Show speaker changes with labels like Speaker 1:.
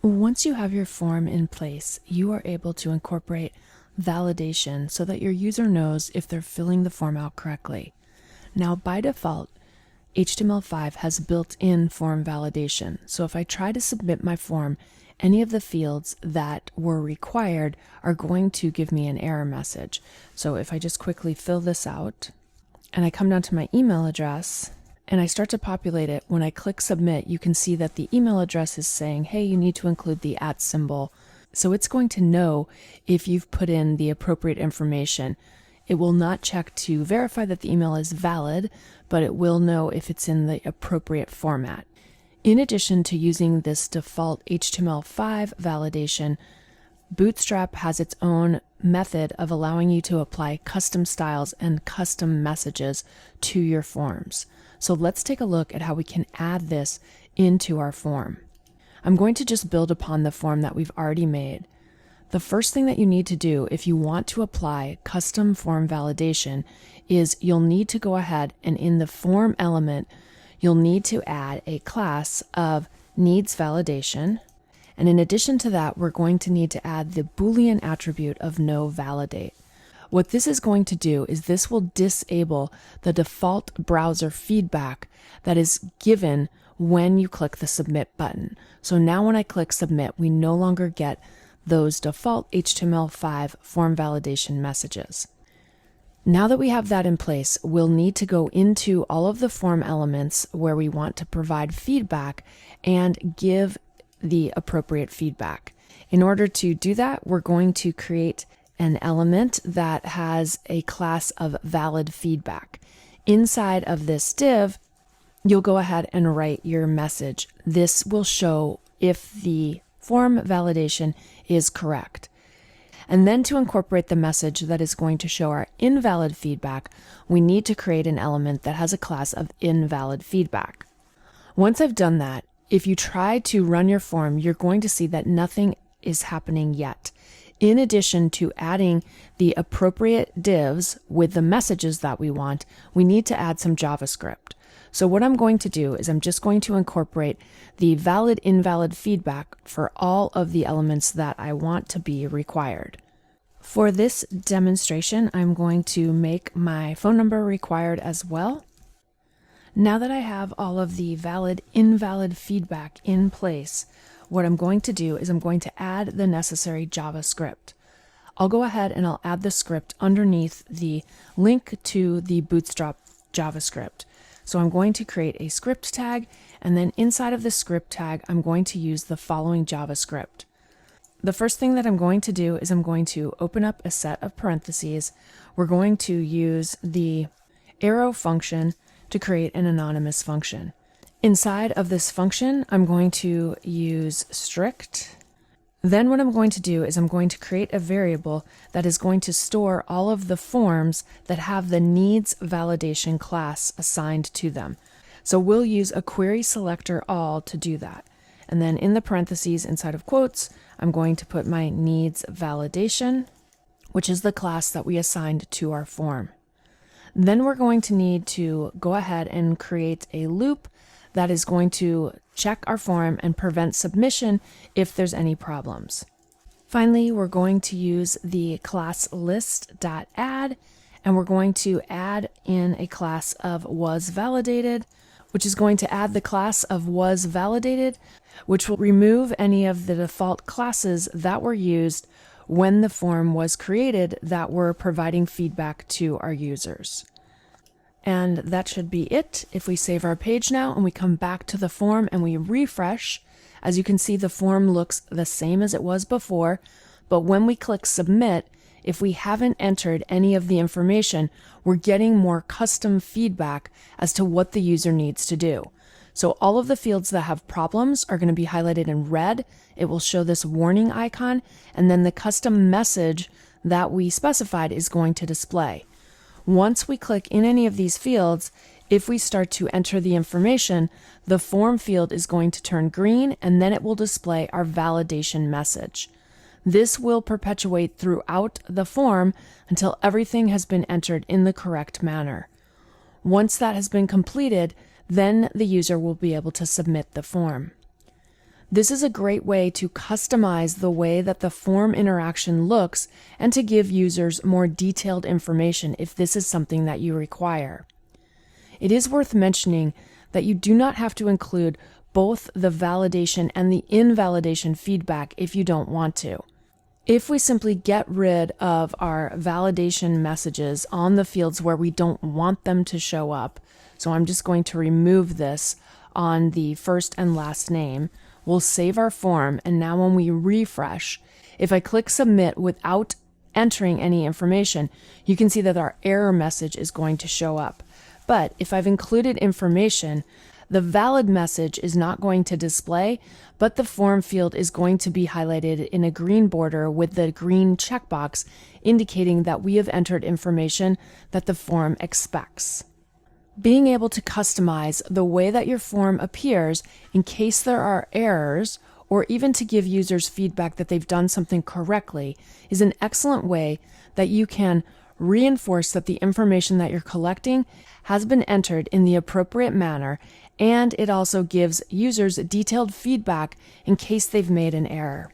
Speaker 1: Once you have your form in place, you are able to incorporate validation so that your user knows if they're filling the form out correctly. Now, by default, HTML5 has built-in form validation. So if I try to submit my form, any of the fields that were required are going to give me an error message. So if I just quickly fill this out and I come down to my email address and I start to populate it, when I click submit, you can see that the email address is saying, hey, you need to include the @ symbol. So it's going to know if you've put in the appropriate information. It will not check to verify that the email is valid, but it will know if it's in the appropriate format. In addition to using this default HTML5 validation, Bootstrap has its own method of allowing you to apply custom styles and custom messages to your forms. So let's take a look at how we can add this into our form. I'm going to just build upon the form that we've already made. The first thing that you need to do if you want to apply custom form validation is you'll need to go ahead and in the form element, you'll need to add a class of needs validation. And in addition to that, we're going to need to add the Boolean attribute of no validate. What this is going to do is this will disable the default browser feedback that is given when you click the submit button. So now when I click submit, we no longer get those default HTML5 form validation messages. Now that we have that in place, we'll need to go into all of the form elements where we want to provide feedback and give the appropriate feedback. In order to do that, we're going to create an element that has a class of valid feedback. Inside of this div, you'll go ahead and write your message. This will show if the form validation is correct. And then to incorporate the message that is going to show our invalid feedback, we need to create an element that has a class of invalid feedback. Once I've done that, if you try to run your form, you're going to see that nothing is happening yet. In addition to adding the appropriate divs with the messages that we want, we need to add some JavaScript. So what I'm going to do is I'm just going to incorporate the valid invalid feedback for all of the elements that I want to be required. For this demonstration, I'm going to make my phone number required as well. Now that I have all of the valid invalid feedback in place, what I'm going to do is I'm going to add the necessary JavaScript. I'll go ahead and I'll add the script underneath the link to the Bootstrap JavaScript. So I'm going to create a script tag, and then inside of the script tag, I'm going to use the following JavaScript. The first thing that I'm going to do is I'm going to open up a set of parentheses. We're going to use the arrow function to create an anonymous function. Inside of this function, I'm going to use strict. Then what I'm going to do is I'm going to create a variable that is going to store all of the forms that have the needs validation class assigned to them. So we'll use a query selector all to do that. And then in the parentheses inside of quotes, I'm going to put my needs validation, which is the class that we assigned to our form. Then we're going to need to go ahead and create a loop that is going to check our form and prevent submission if there's any problems. Finally, we're going to use the class list.add, and we're going to add in a class of wasValidated, which is going to add the class of wasValidated, which will remove any of the default classes that were used when the form was created that were providing feedback to our users. And that should be it. If we save our page now and we come back to the form and we refresh, as you can see, the form looks the same as it was before, but when we click submit, if we haven't entered any of the information, we're getting more custom feedback as to what the user needs to do. So all of the fields that have problems are going to be highlighted in red. It will show this warning icon, and then the custom message that we specified is going to display. Once we click in any of these fields, if we start to enter the information, the form field is going to turn green, and then it will display our validation message. This will perpetuate throughout the form until everything has been entered in the correct manner. Once that has been completed, then the user will be able to submit the form. This is a great way to customize the way that the form interaction looks and to give users more detailed information if this is something that you require. It is worth mentioning that you do not have to include both the validation and the invalidation feedback if you don't want to. If we simply get rid of our validation messages on the fields where we don't want them to show up, so I'm just going to remove this on the first and last name, we'll save our form, and now when we refresh, if I click submit without entering any information, you can see that our error message is going to show up. But if I've included information, the valid message is not going to display, but the form field is going to be highlighted in a green border with the green checkbox indicating that we have entered information that the form expects. Being able to customize the way that your form appears in case there are errors, or even to give users feedback that they've done something correctly, is an excellent way that you can reinforce that the information that you're collecting has been entered in the appropriate manner, and it also gives users detailed feedback in case they've made an error.